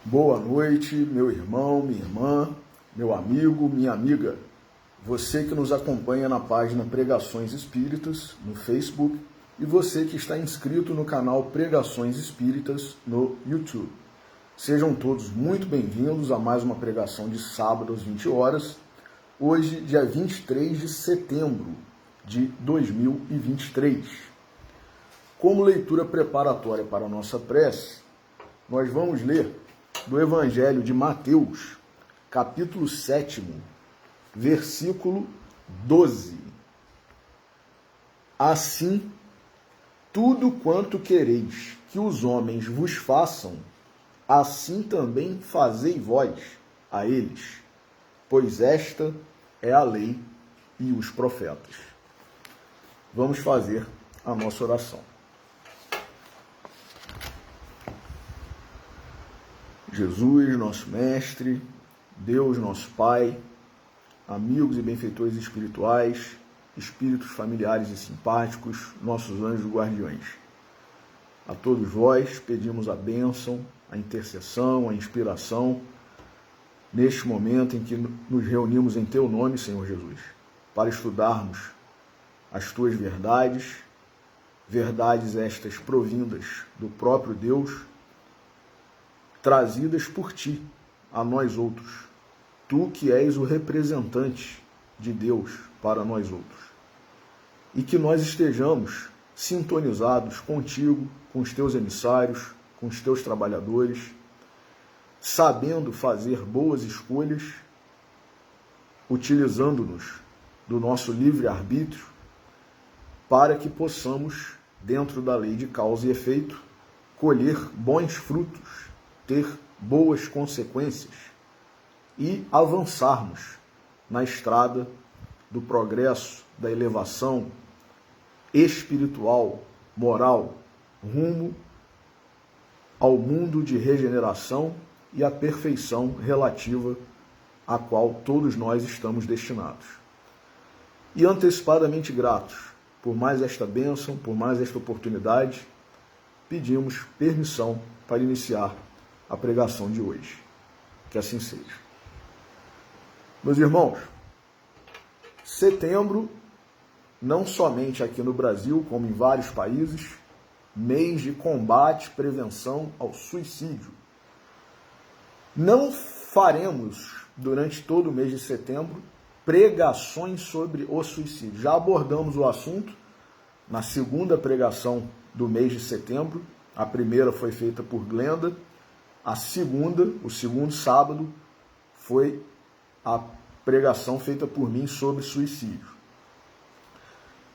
Boa noite, meu irmão, minha irmã, meu amigo, minha amiga. Você que nos acompanha na página Pregações Espíritas no Facebook e você que está inscrito no canal Pregações Espíritas no YouTube. Sejam todos muito bem-vindos a mais uma pregação de sábado às 20 horas. Hoje, dia 23 de setembro de 2023. Como leitura preparatória para a nossa prece, nós vamos ler do Evangelho de Mateus, capítulo 7, versículo 12. Assim, tudo quanto quereis que os homens vos façam, assim também fazei vós a eles, pois esta é a lei e os profetas. Vamos fazer a nossa oração. Jesus, nosso Mestre, Deus, nosso Pai, amigos e benfeitores espirituais, espíritos familiares e simpáticos, nossos anjos guardiões. A todos vós pedimos a bênção, a intercessão, a inspiração, neste momento em que nos reunimos em Teu nome, Senhor Jesus, para estudarmos as Tuas verdades, verdades estas provindas do próprio Deus, trazidas por Ti a nós outros, Tu que és o representante de Deus para nós outros, e que nós estejamos sintonizados contigo, com os Teus emissários, com os Teus trabalhadores, sabendo fazer boas escolhas, utilizando-nos do nosso livre-arbítrio, para que possamos, dentro da lei de causa e efeito, colher bons frutos, ter boas consequências e avançarmos na estrada do progresso, da elevação espiritual, moral, rumo ao mundo de regeneração e à perfeição relativa à qual todos nós estamos destinados. E antecipadamente gratos por mais esta bênção, por mais esta oportunidade, pedimos permissão para iniciar a pregação de hoje. Que assim seja. Meus irmãos, setembro, não somente aqui no Brasil, como em vários países, mês de combate e prevenção ao suicídio. Não faremos, durante todo o mês de setembro, pregações sobre o suicídio. Já abordamos o assunto na segunda pregação do mês de setembro. A primeira foi feita por Glenda. A segunda, o segundo sábado, foi a pregação feita por mim sobre suicídio.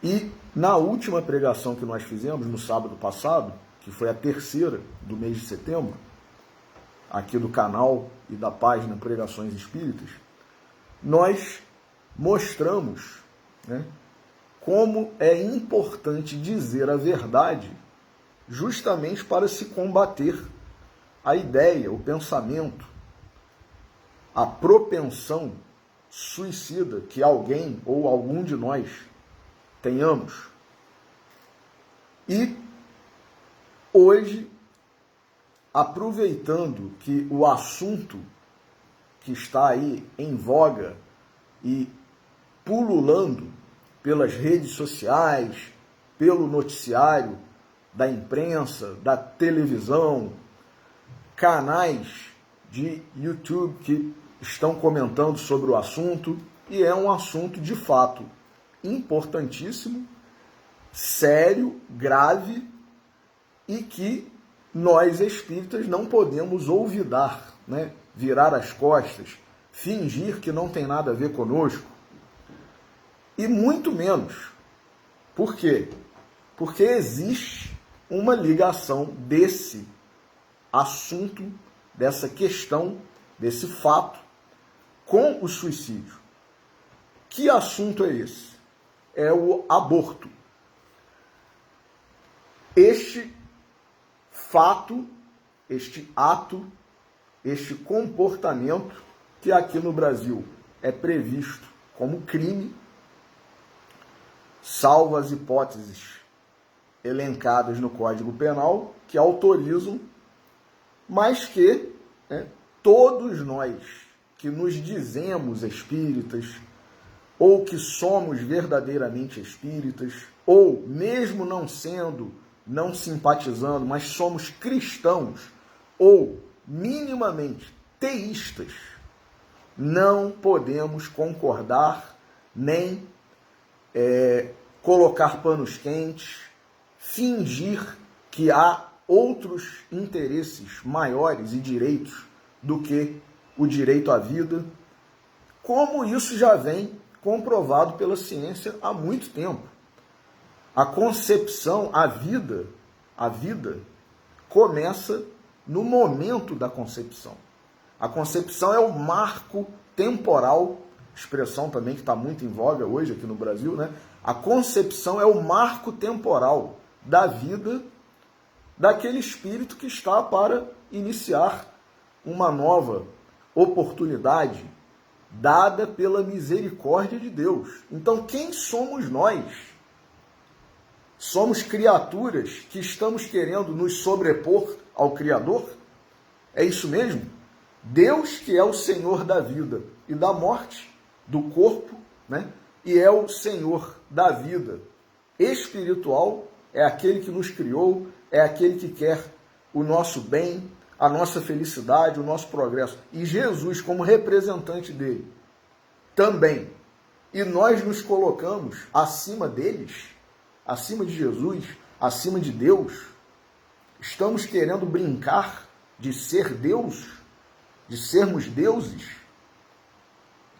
E na última pregação que nós fizemos, no sábado passado, que foi a terceira do mês de setembro, aqui do canal e da página Pregações Espíritas, nós mostramos, como é importante dizer a verdade justamente para se combater a ideia, o pensamento, a propensão suicida que alguém ou algum de nós tenhamos. E hoje, aproveitando que o assunto que está aí em voga e pululando pelas redes sociais, pelo noticiário da imprensa, da televisão, canais de YouTube que estão comentando sobre o assunto, e é um assunto de fato importantíssimo, sério, grave, e que nós espíritas não podemos olvidar, virar as costas, fingir que não tem nada a ver conosco, e muito menos. Por quê? Porque existe uma ligação desse assunto, dessa questão, desse fato, com o suicídio. Que assunto é esse? É o aborto. Este fato, este ato, este comportamento que aqui no Brasil é previsto como crime, salvo as hipóteses elencadas no Código Penal, que autorizam, mas que né, todos nós que nos dizemos espíritas, ou que somos verdadeiramente espíritas, ou mesmo não sendo, não simpatizando, mas somos cristãos, ou minimamente teístas, não podemos concordar, nem colocar panos quentes, fingir que há outros interesses maiores e direitos do que o direito à vida, como isso já vem comprovado pela ciência há muito tempo. A concepção, a vida começa no momento da concepção. A concepção é o marco temporal, expressão também que está muito em voga hoje aqui no Brasil, né? A concepção é o marco temporal da vida daquele espírito que está para iniciar uma nova oportunidade dada pela misericórdia de Deus. Então, quem somos nós? Somos criaturas que estamos querendo nos sobrepor ao Criador? É isso mesmo? Deus, que é o Senhor da vida e da morte, do corpo, né? E é o Senhor da vida espiritual, é aquele que nos criou, é aquele que quer o nosso bem, a nossa felicidade, o nosso progresso. E Jesus, como representante dele, também. E nós nos colocamos acima deles, acima de Jesus, acima de Deus. Estamos querendo brincar de ser Deus, de sermos deuses,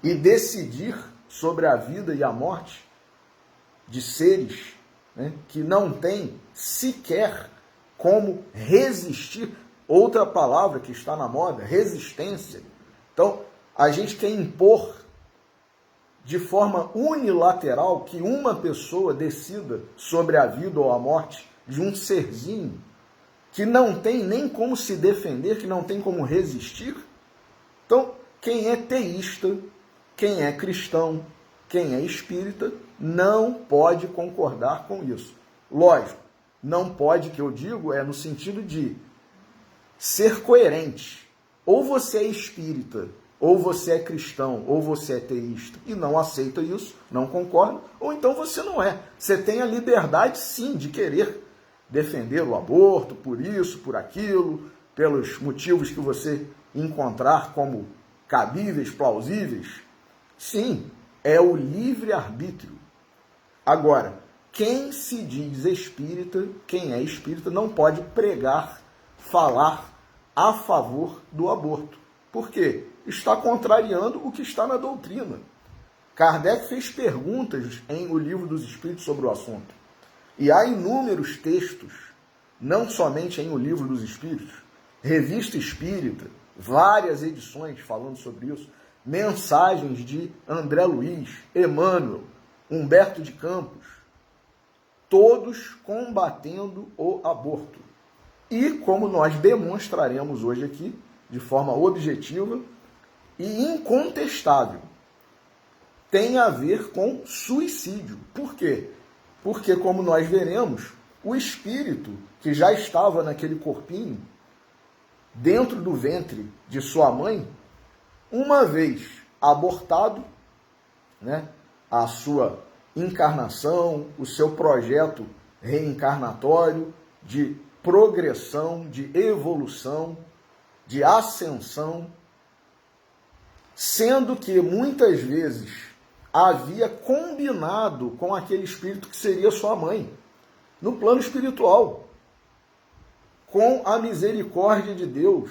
e decidir sobre a vida e a morte de seres, né, que não têm sequer como resistir. Outra palavra que está na moda, resistência. Então, a gente quer impor de forma unilateral que uma pessoa decida sobre a vida ou a morte de um serzinho que não tem nem como se defender, que não tem como resistir. Então, quem é teísta, quem é cristão, quem é espírita, não pode concordar com isso. Lógico, não pode, que eu digo, é no sentido de ser coerente. Ou você é espírita, ou você é cristão, ou você é teísta, e não aceita isso, não concorda, ou então você não é. Você tem a liberdade, sim, de querer defender o aborto, por isso, por aquilo, pelos motivos que você encontrar como cabíveis, plausíveis. Sim, é o livre-arbítrio. Agora, quem se diz espírita, quem é espírita, não pode pregar, falar a favor do aborto. Por quê? Está contrariando o que está na doutrina. Kardec fez perguntas em O Livro dos Espíritos sobre o assunto. E há inúmeros textos, não somente em O Livro dos Espíritos, Revista Espírita, várias edições falando sobre isso, mensagens de André Luiz, Emmanuel, Humberto de Campos, todos combatendo o aborto. E como nós demonstraremos hoje aqui, de forma objetiva e incontestável, tem a ver com suicídio. Por quê? Porque, como nós veremos, o espírito que já estava naquele corpinho, dentro do ventre de sua mãe, uma vez abortado, né, a sua encarnação, o seu projeto reencarnatório de progressão, de evolução, de ascensão, sendo que muitas vezes havia combinado com aquele espírito que seria sua mãe, no plano espiritual, com a misericórdia de Deus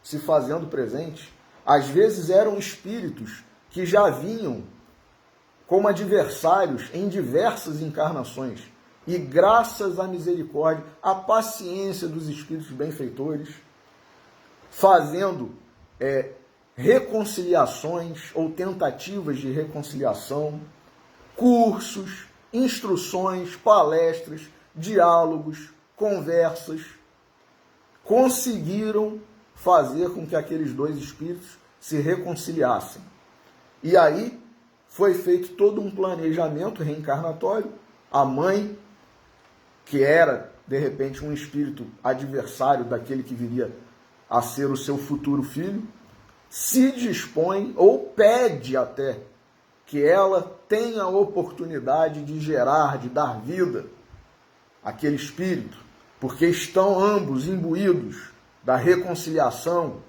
se fazendo presente. Às vezes eram espíritos que já vinham como adversários em diversas encarnações, e graças à misericórdia, à paciência dos espíritos benfeitores, fazendo reconciliações ou tentativas de reconciliação, cursos, instruções, palestras, diálogos, conversas, conseguiram fazer com que aqueles dois espíritos se reconciliassem. E aí foi feito todo um planejamento reencarnatório. A mãe, que era, de repente, um espírito adversário daquele que viria a ser o seu futuro filho, se dispõe ou pede até que ela tenha a oportunidade de gerar, de dar vida àquele espírito, porque estão ambos imbuídos da reconciliação,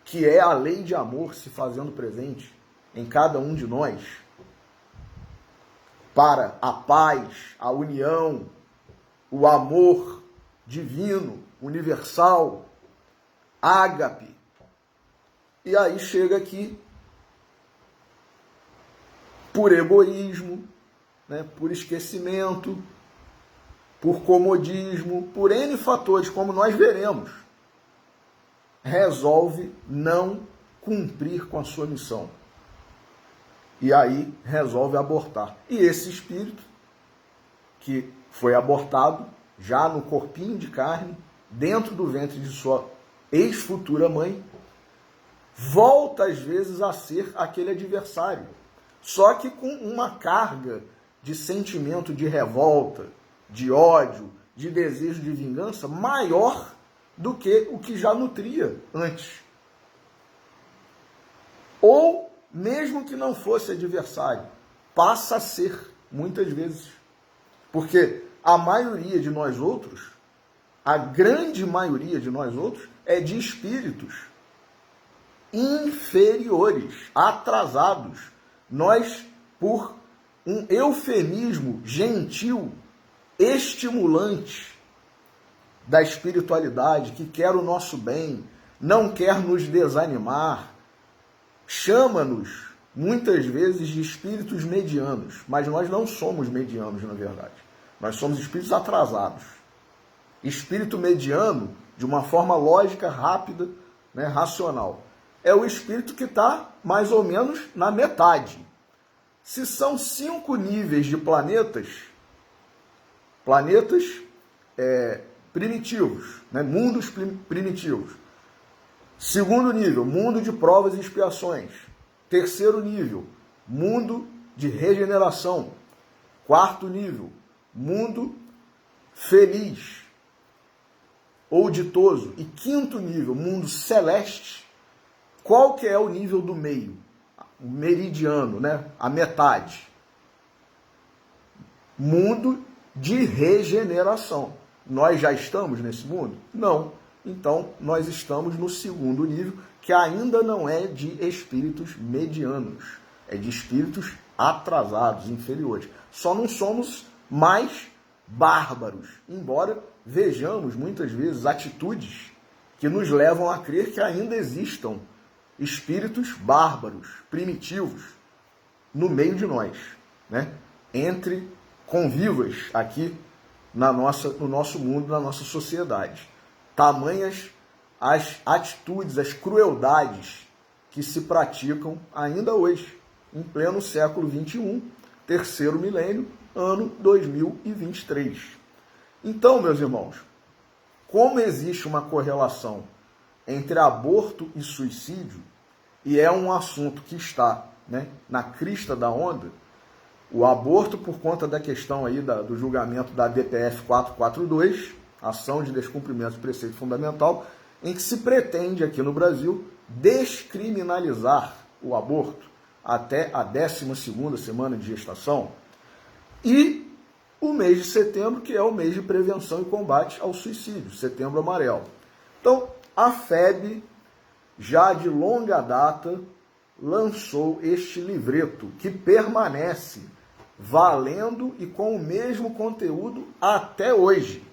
que é a lei de amor se fazendo presente em cada um de nós, para a paz, a união, o amor divino, universal, ágape. E aí chega aqui, por egoísmo, né, por esquecimento, por comodismo, por N fatores, como nós veremos, resolve não cumprir com a sua missão. E aí resolve abortar. E esse espírito, que foi abortado, já no corpinho de carne, dentro do ventre de sua ex-futura mãe, volta às vezes a ser aquele adversário, só que com uma carga de sentimento de revolta, de ódio, de desejo de vingança maior do que o que já nutria antes. Ou, mesmo que não fosse adversário, passa a ser, muitas vezes. Porque a maioria de nós outros, a grande maioria de nós outros, é de espíritos inferiores, atrasados. Nós, por um eufemismo gentil, estimulante da espiritualidade, que quer o nosso bem, não quer nos desanimar, chama-nos muitas vezes de espíritos medianos, mas nós não somos medianos, na verdade. Nós somos espíritos atrasados. Espírito mediano, de uma forma lógica, rápida, né, racional, é o espírito que está mais ou menos na metade. Se são 5 níveis de planetas primitivos, né, mundos primitivos. Segundo nível, mundo de provas e expiações. Terceiro nível, mundo de regeneração. Quarto nível, mundo feliz ou ditoso. E quinto nível, mundo celeste. Qual que é o nível do meio? O meridiano, né? A metade. Mundo de regeneração. Nós já estamos nesse mundo? Não. Então, nós estamos no segundo nível, que ainda não é de espíritos medianos. É de espíritos atrasados, inferiores. Só não somos mais bárbaros, embora vejamos muitas vezes atitudes que nos levam a crer que ainda existam espíritos bárbaros, primitivos, no meio de nós, né? Entre convivas aqui no nosso mundo, na nossa sociedade. Tamanhas as atitudes, as crueldades que se praticam ainda hoje, em pleno século XXI, terceiro milênio, ano 2023. Então, meus irmãos, como existe uma correlação entre aborto e suicídio, e é um assunto que está, né, na crista da onda, o aborto por conta da questão aí do julgamento da DPF 442, ação de descumprimento de preceito fundamental, em que se pretende aqui no Brasil descriminalizar o aborto até a 12ª semana de gestação, e o mês de setembro, que é o mês de prevenção e combate ao suicídio, Setembro Amarelo. Então, a FEB, já de longa data, lançou este livreto, que permanece valendo e com o mesmo conteúdo até hoje.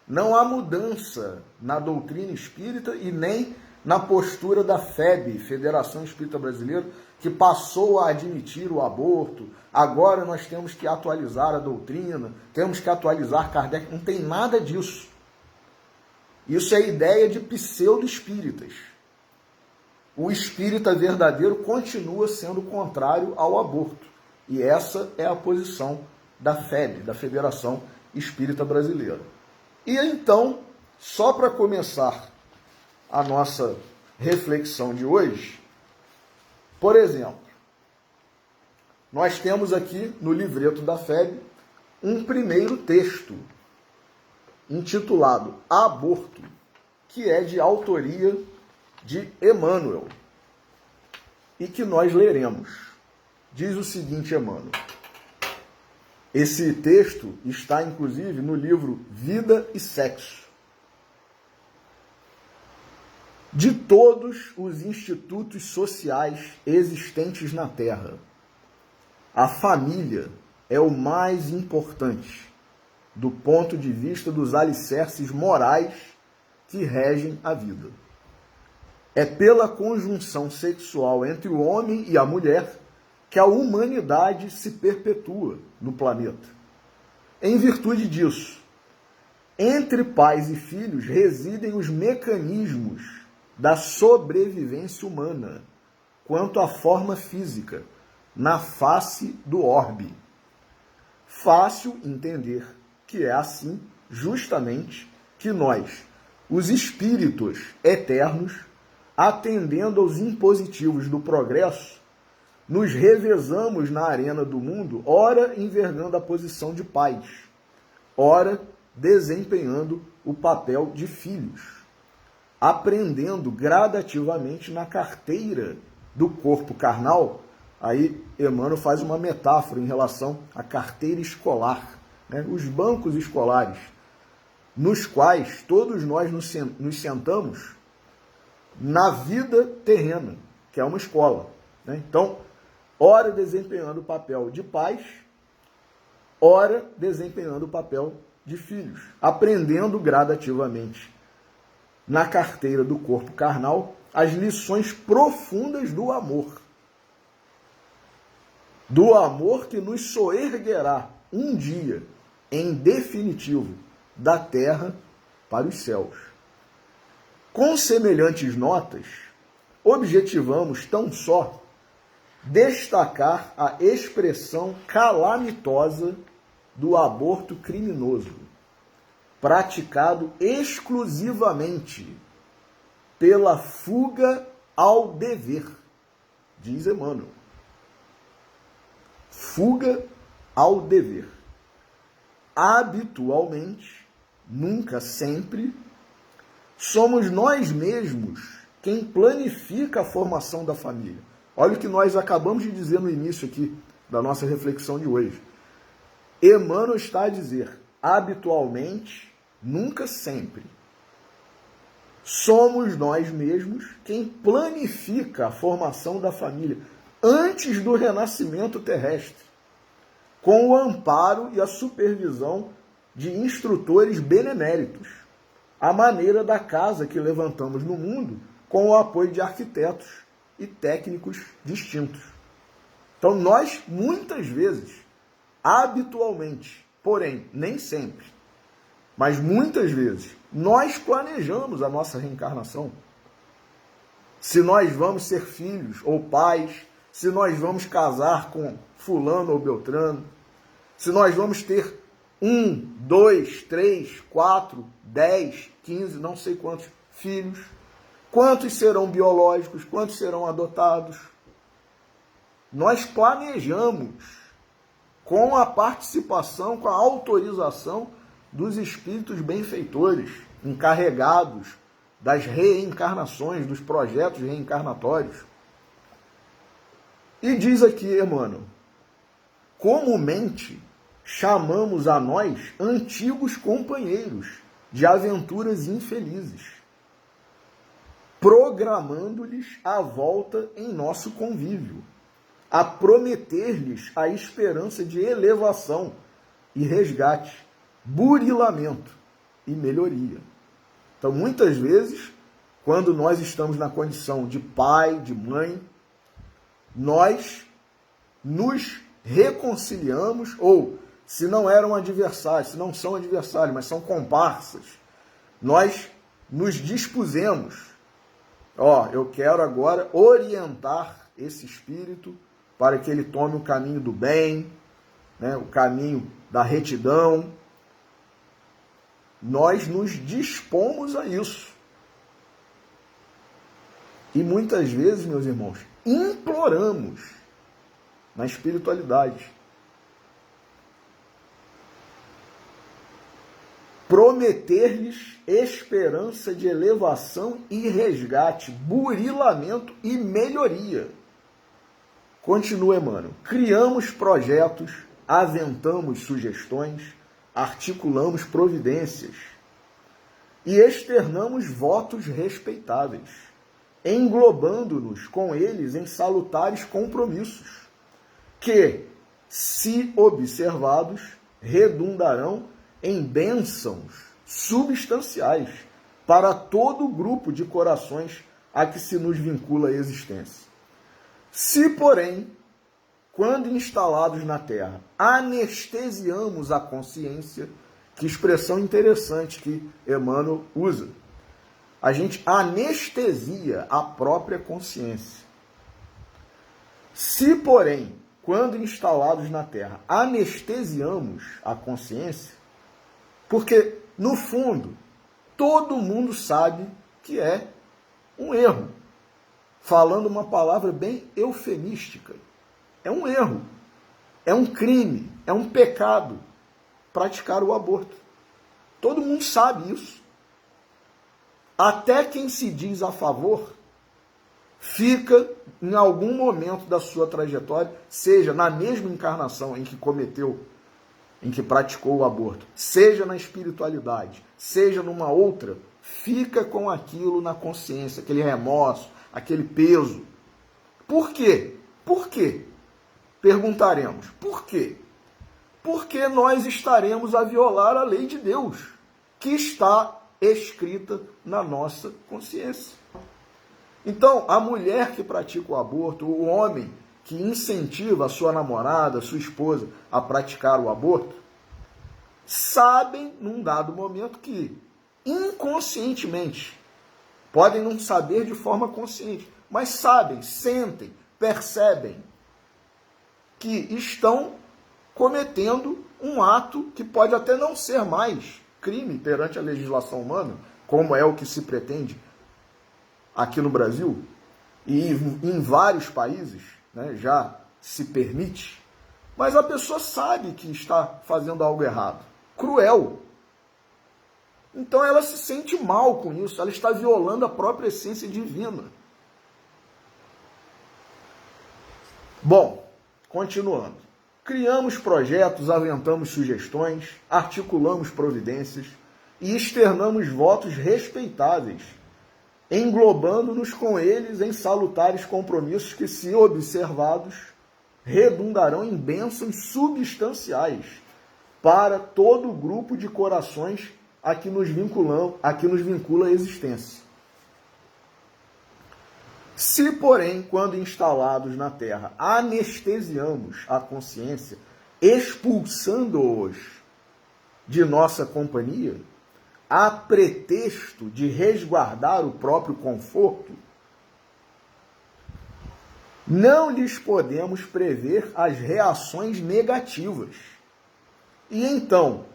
Não há mudança na doutrina espírita e nem na postura da FEB, Federação Espírita Brasileira, que passou a admitir o aborto. Agora nós temos que atualizar a doutrina, temos que atualizar Kardec. Não tem nada disso. Isso é ideia de pseudo-espíritas. O espírita verdadeiro continua sendo contrário ao aborto. E essa é a posição da FEB, da Federação Espírita Brasileira. E então, só para começar a nossa reflexão de hoje, por exemplo, nós temos aqui no livreto da FEB um primeiro texto intitulado Aborto, que é de autoria de Emmanuel e que nós leremos. Diz o seguinte, Emmanuel. Esse texto está, inclusive, no livro Vida e Sexo. De todos os institutos sociais existentes na Terra, a família é o mais importante do ponto de vista dos alicerces morais que regem a vida. É pela conjunção sexual entre o homem e a mulher que a humanidade se perpetua no planeta. Em virtude disso, entre pais e filhos residem os mecanismos da sobrevivência humana quanto à forma física, na face do orbe. Fácil entender que é assim, justamente, que nós, os espíritos eternos, atendendo aos impositivos do progresso, nos revezamos na arena do mundo, ora envergando a posição de pais, ora desempenhando o papel de filhos, aprendendo gradativamente na carteira do corpo carnal. Aí Emmanuel faz uma metáfora em relação à carteira escolar, né? Os bancos escolares, nos quais todos nós nos sentamos na vida terrena, que é uma escola, né? Então, ora desempenhando o papel de pais, ora desempenhando o papel de filhos, aprendendo gradativamente na carteira do corpo carnal as lições profundas do amor. Do amor que nos soerguerá um dia, em definitivo, da terra para os céus. Com semelhantes notas, objetivamos tão só destacar a expressão calamitosa do aborto criminoso, praticado exclusivamente pela fuga ao dever, diz Emmanuel. Fuga ao dever. Habitualmente, nunca sempre, somos nós mesmos quem planifica a formação da família. Olha o que nós acabamos de dizer no início aqui da nossa reflexão de hoje. Emmanuel está a dizer, habitualmente, nunca sempre, somos nós mesmos quem planifica a formação da família antes do renascimento terrestre, com o amparo e a supervisão de instrutores beneméritos, à maneira da casa que levantamos no mundo, com o apoio de arquitetos e técnicos distintos. Então nós, muitas vezes, habitualmente, porém, nem sempre, mas muitas vezes, nós planejamos a nossa reencarnação. Se nós vamos ser filhos ou pais, se nós vamos casar com fulano ou beltrano, se nós vamos ter 1, 2, 3, 4, 10, 15, não sei quantos filhos, quantos serão biológicos, quantos serão adotados. Nós planejamos com a participação, com a autorização dos espíritos benfeitores, encarregados das reencarnações, dos projetos reencarnatórios. E diz aqui, Emmanuel, comumente chamamos a nós antigos companheiros de aventuras infelizes, programando-lhes a volta em nosso convívio, a prometer-lhes a esperança de elevação e resgate, burilamento e melhoria. Então, muitas vezes, quando nós estamos na condição de pai, de mãe, nós nos reconciliamos, ou se não eram adversários, se não são adversários, mas são comparsas, nós nos dispusemos, eu quero agora orientar esse espírito para que ele tome o caminho do bem, né, o caminho da retidão. Nós nos dispomos a isso. E muitas vezes, meus irmãos, imploramos na espiritualidade prometer-lhes esperança de elevação e resgate, burilamento e melhoria. Continua Emmanuel. Criamos projetos, aventamos sugestões, articulamos providências e externamos votos respeitáveis, englobando-nos com eles em salutares compromissos, que, se observados, redundarão em bênçãos substanciais para todo o grupo de corações a que se nos vincula a existência. Se, porém, quando instalados na Terra, anestesiamos a consciência, que expressão interessante que Emmanuel usa, a gente anestesia a própria consciência. Se, porém, quando instalados na Terra, anestesiamos a consciência, porque, no fundo, todo mundo sabe que é um erro. Falando uma palavra bem eufemística. É um erro, é um crime, é um pecado praticar o aborto. Todo mundo sabe isso. Até quem se diz a favor fica, em algum momento da sua trajetória, seja na mesma encarnação em que cometeu, em que praticou o aborto, seja na espiritualidade, seja numa outra, fica com aquilo na consciência, aquele remorso, aquele peso. Por quê? Por quê? Perguntaremos. Por quê? Porque nós estaremos a violar a lei de Deus, que está escrita na nossa consciência. Então, a mulher que pratica o aborto, o homem que incentiva a sua namorada, a sua esposa a praticar o aborto, sabem, num dado momento, que inconscientemente, podem não saber de forma consciente, mas sabem, sentem, percebem que estão cometendo um ato que pode até não ser mais crime perante a legislação humana, como é o que se pretende aqui no Brasil, e em vários países, né, já se permite, mas a pessoa sabe que está fazendo algo errado, cruel. Então ela se sente mal com isso, ela está violando a própria essência divina. Bom, continuando. Criamos projetos, aventamos sugestões, articulamos providências e externamos votos respeitáveis, englobando-nos com eles em salutares compromissos que, se observados, redundarão em bênçãos substanciais para todo o grupo de corações a que nos vincula a existência. Se, porém, quando instalados na Terra, anestesiamos a consciência, expulsando-os de nossa companhia, a pretexto de resguardar o próprio conforto, não lhes podemos prever as reações negativas. E então,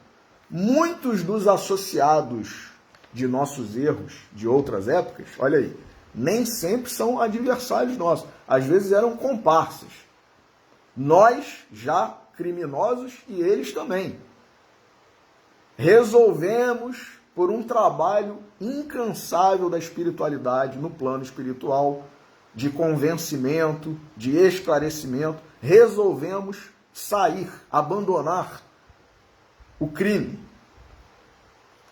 muitos dos associados de nossos erros de outras épocas, olha aí, nem sempre são adversários nossos, às vezes eram comparsas. Nós já criminosos e eles também. Resolvemos, por um trabalho incansável da espiritualidade no plano espiritual, de convencimento, de esclarecimento, resolvemos sair, abandonar o crime.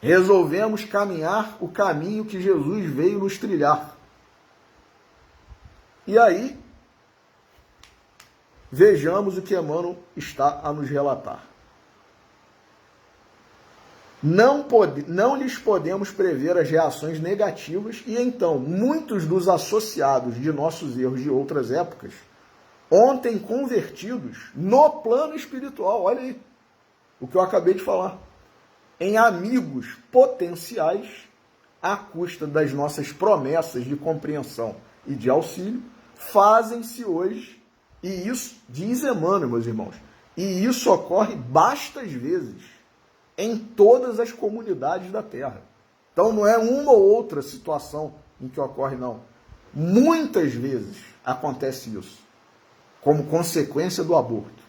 Resolvemos caminhar o caminho que Jesus veio nos trilhar. E aí, vejamos o que Emmanuel está a nos relatar. Não lhes podemos prever as reações negativas e então muitos dos associados de nossos erros de outras épocas, ontem convertidos no plano espiritual, olha aí o que eu acabei de falar, em amigos potenciais à custa das nossas promessas de compreensão e de auxílio, fazem-se hoje, e isso diz Emmanuel, meus irmãos, e isso ocorre bastas vezes em todas as comunidades da Terra. Então não é uma ou outra situação em que ocorre, não. Muitas vezes acontece isso, como consequência do aborto.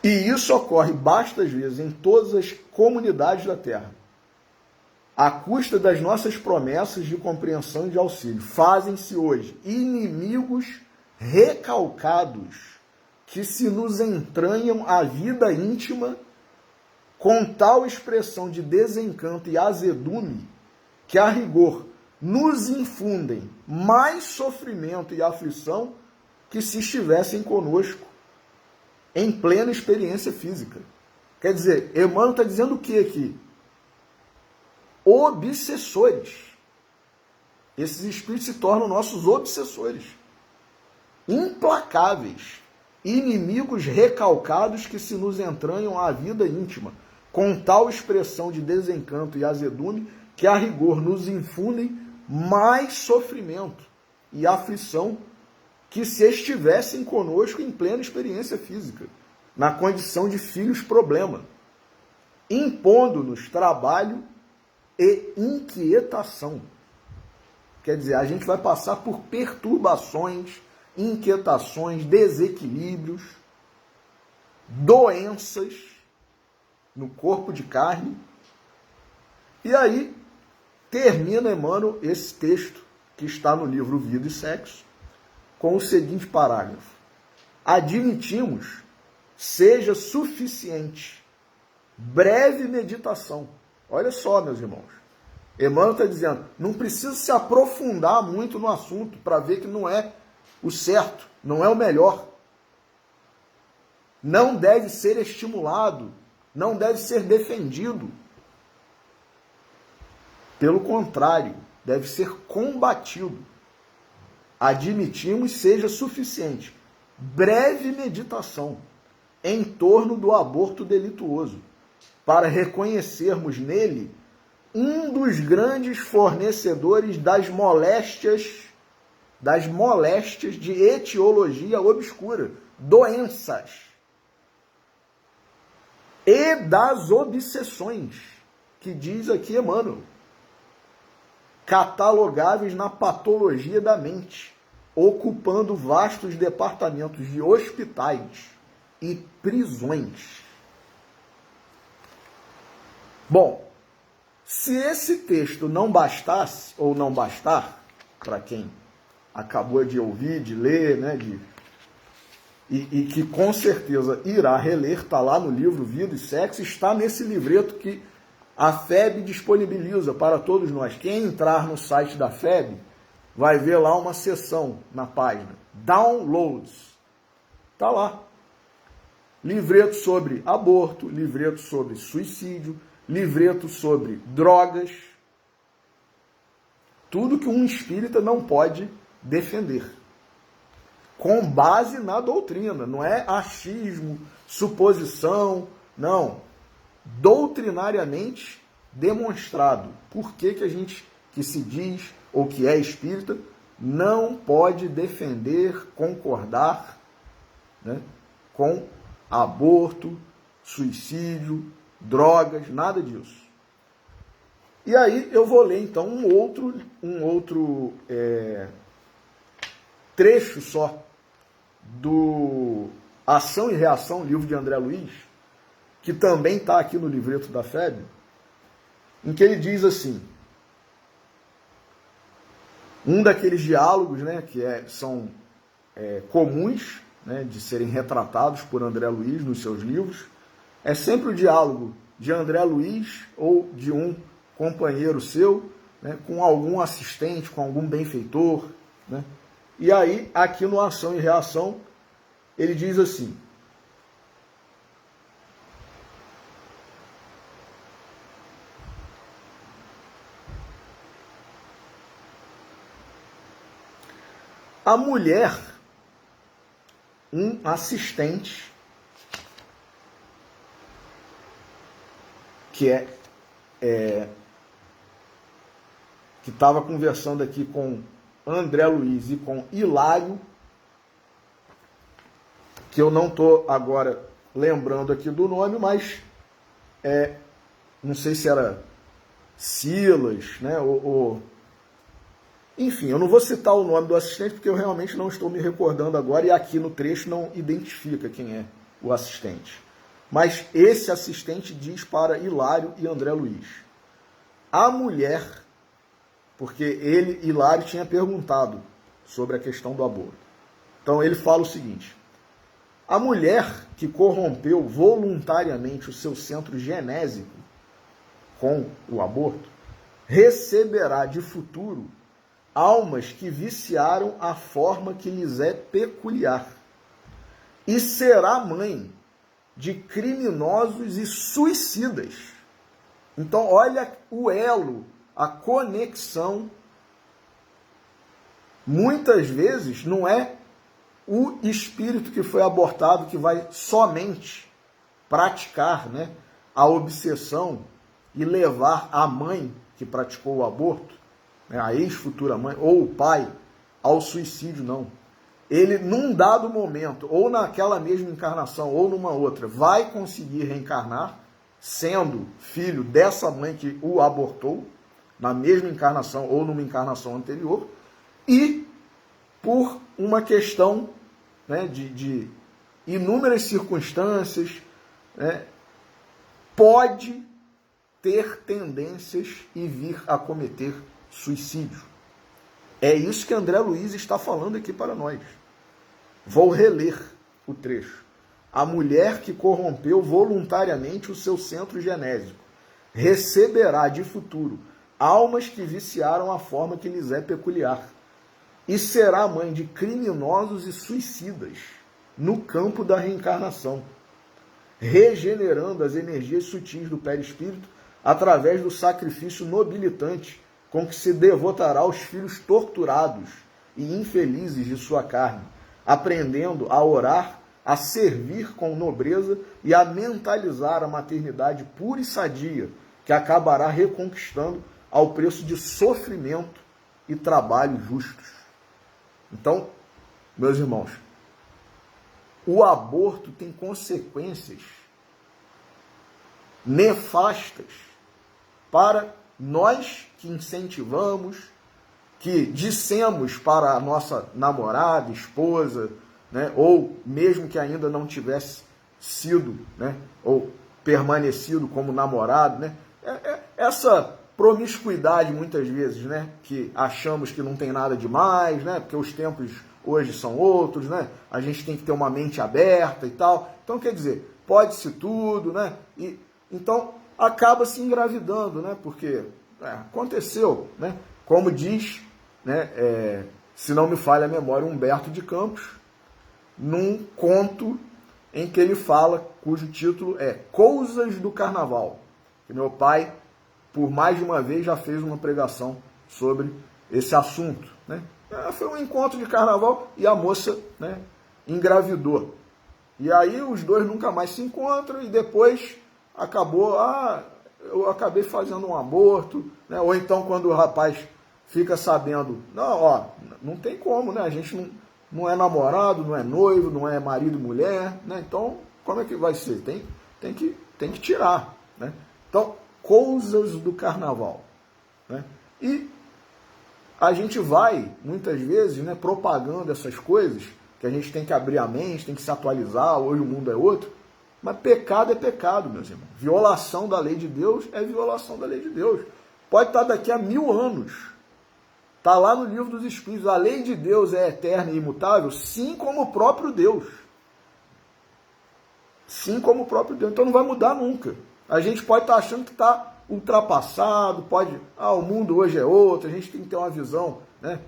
E isso ocorre bastas vezes em todas as comunidades da Terra, à custa das nossas promessas de compreensão e de auxílio. Fazem-se hoje inimigos recalcados que se nos entranham a vida íntima com tal expressão de desencanto e azedume que, a rigor, nos infundem mais sofrimento e aflição que se estivessem conosco em plena experiência física. Quer dizer, Emmanuel está dizendo o que aqui? Obsessores. Esses espíritos se tornam nossos obsessores. Implacáveis. Inimigos recalcados que se nos entranham à vida íntima, com tal expressão de desencanto e azedume que, a rigor, nos infundem mais sofrimento e aflição que se estivessem conosco em plena experiência física, na condição de filhos problema, impondo-nos trabalho e inquietação. Quer dizer, a gente vai passar por perturbações, inquietações, desequilíbrios, doenças no corpo de carne. E aí termina Emmanuel esse texto que está no livro Vida e Sexo com o seguinte parágrafo: admitimos, seja suficiente breve meditação. Olha só, meus irmãos, Emmanuel está dizendo, não precisa se aprofundar muito no assunto para ver que não é o certo, não é o melhor. Não deve ser estimulado, não deve ser defendido. Pelo contrário, deve ser combatido. Admitimos, seja suficiente breve meditação em torno do aborto delituoso, para reconhecermos nele um dos grandes fornecedores das moléstias de etiologia obscura, doenças, e das obsessões, que diz aqui Emmanuel, catalogáveis na patologia da mente, ocupando vastos departamentos de hospitais e prisões. Bom, se esse texto não bastasse, ou não bastar, para quem acabou de ouvir, de ler, né, e que com certeza irá reler, está lá no livro Vida e Sexo, está nesse livreto que a FEB disponibiliza para todos nós. Quem entrar no site da FEB vai ver lá uma seção na página Downloads. Está lá. Livreto sobre aborto, livreto sobre suicídio, livreto sobre drogas. Tudo que um espírita não pode defender. Com base na doutrina. Não é achismo, suposição, não. Doutrinariamente demonstrado. Por que a gente que se diz ou que é espírita não pode defender, concordar, né, com aborto, suicídio, drogas, nada disso. E aí eu vou ler então um outro trecho só do Ação e Reação, livro de André Luiz, que também está aqui no livreto da FEB, em que ele diz assim, um daqueles diálogos, né, que são comuns, né, de serem retratados por André Luiz nos seus livros, é sempre o diálogo de André Luiz ou de um companheiro seu, né, com algum assistente, com algum benfeitor, né? E aí, aqui no Ação e Reação, ele diz assim, a mulher, um assistente, que estava conversando aqui com André Luiz e com Hilário, que eu não estou agora lembrando aqui do nome, mas não sei se era Silas, né, enfim, eu não vou citar o nome do assistente porque eu realmente não estou me recordando agora e aqui no trecho não identifica quem é o assistente. Mas esse assistente diz para Hilário e André Luiz: a mulher, porque Hilário tinha perguntado sobre a questão do aborto. Então ele fala o seguinte: a mulher que corrompeu voluntariamente o seu centro genésico com o aborto receberá de futuro almas que viciaram a forma que lhes é peculiar e será mãe de criminosos e suicidas. Então, olha o elo, a conexão. Muitas vezes não é o espírito que foi abortado que vai somente praticar, né, a obsessão e levar a mãe que praticou o aborto, né, a ex-futura mãe, ou o pai, ao suicídio, não. Ele, num dado momento, ou naquela mesma encarnação, ou numa outra, vai conseguir reencarnar, sendo filho dessa mãe que o abortou, na mesma encarnação ou numa encarnação anterior, e por uma questão, né, de inúmeras circunstâncias, né, pode ter tendências e vir a cometer suicídio. É isso que André Luiz está falando aqui para nós. Vou reler o trecho. A mulher que corrompeu voluntariamente o seu centro genésico receberá de futuro almas que viciaram a forma que lhes é peculiar e será mãe de criminosos e suicidas no campo da reencarnação, regenerando as energias sutis do perispírito através do sacrifício nobilitante com que se devotará aos filhos torturados e infelizes de sua carne, aprendendo a orar, a servir com nobreza e a mentalizar a maternidade pura e sadia, que acabará reconquistando ao preço de sofrimento e trabalho justos. Então, meus irmãos, o aborto tem consequências nefastas para nós que incentivamos, que dissemos para a nossa namorada, esposa, né, ou mesmo que ainda não tivesse sido, né, ou permanecido como namorado, né, essa promiscuidade muitas vezes, né, que achamos que não tem nada demais, né, porque os tempos hoje são outros, né, a gente tem que ter uma mente aberta e tal. Então, quer dizer, pode-se tudo, né, e então acaba se engravidando, né, porque aconteceu, né, como diz, né, se não me falha a memória, Humberto de Campos, num conto em que ele fala, cujo título é Coisas do Carnaval, que meu pai, por mais de uma vez, já fez uma pregação sobre esse assunto, né? Foi um encontro de carnaval e a moça, né, engravidou. E aí os dois nunca mais se encontram e depois acabou, eu acabei fazendo um aborto, né? Ou então quando o rapaz fica sabendo, não tem como, né? A gente não é namorado, não é noivo, não é marido e mulher, né? Então, como é que vai ser? Tem que tirar, né? Então, coisas do carnaval, né? E a gente vai, muitas vezes, né, propagando essas coisas, que a gente tem que abrir a mente, tem que se atualizar, hoje o mundo é outro, mas pecado é pecado, meus irmãos. Violação da lei de Deus é violação da lei de Deus. Pode estar daqui a 1000 anos. Está lá no livro dos Espíritos. A lei de Deus é eterna e imutável, sim como o próprio Deus. Sim como o próprio Deus. Então não vai mudar nunca. A gente pode estar achando que está ultrapassado, o mundo hoje é outro, a gente tem que ter uma visão, né,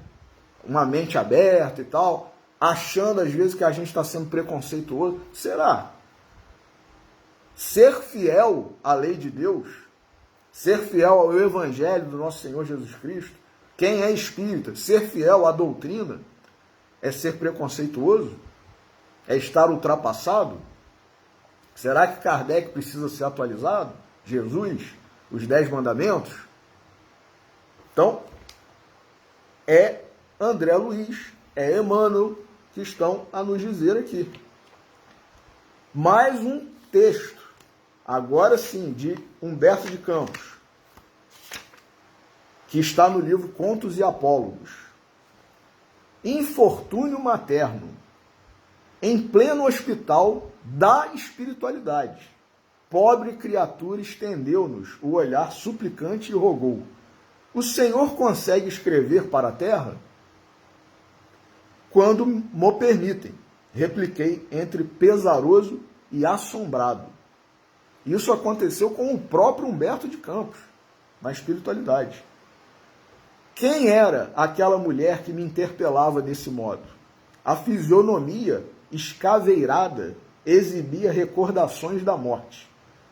uma mente aberta e tal, achando às vezes que a gente está sendo preconceituoso. Será? Ser fiel à lei de Deus, ser fiel ao Evangelho do nosso Senhor Jesus Cristo, quem é espírita, ser fiel à doutrina, é ser preconceituoso? É estar ultrapassado? Será que Kardec precisa ser atualizado? Jesus? Os 10 mandamentos? Então, é André Luiz, é Emmanuel que estão a nos dizer aqui. Mais um texto, agora sim, de Humberto de Campos, que está no livro Contos e Apólogos. Infortúnio materno, em pleno hospital da espiritualidade. pobre criatura estendeu-nos o olhar suplicante e rogou: o Senhor consegue escrever para a terra? Quando mo permitem, repliquei entre pesaroso e assombrado. Isso aconteceu com o próprio Humberto de Campos, na espiritualidade. Quem era aquela mulher que me interpelava desse modo? A fisionomia escaveirada exibia recordações da morte.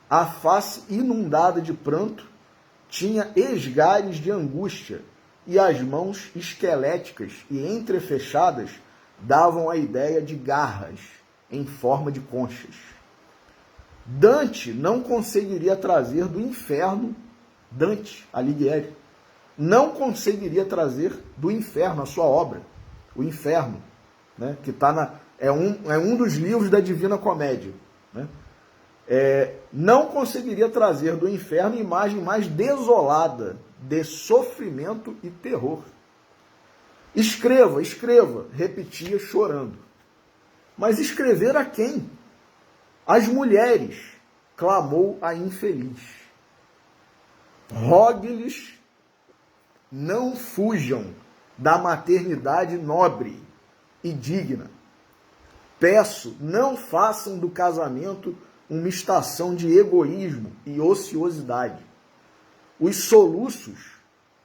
A face inundada de pranto tinha esgares de angústia e as mãos esqueléticas e entrefechadas davam a ideia de garras em forma de conchas. Dante não conseguiria trazer do inferno, Dante Alighieri, não conseguiria trazer do inferno a sua obra, o Inferno, né, que é um dos livros da Divina Comédia, né? Não conseguiria trazer do inferno imagem mais desolada de sofrimento e terror. Escreva, escreva, repetia chorando. Mas escrever a quem? As mulheres, clamou a infeliz. Rogue-lhes, não fujam da maternidade nobre e digna. Peço, não façam do casamento uma estação de egoísmo e ociosidade. Os soluços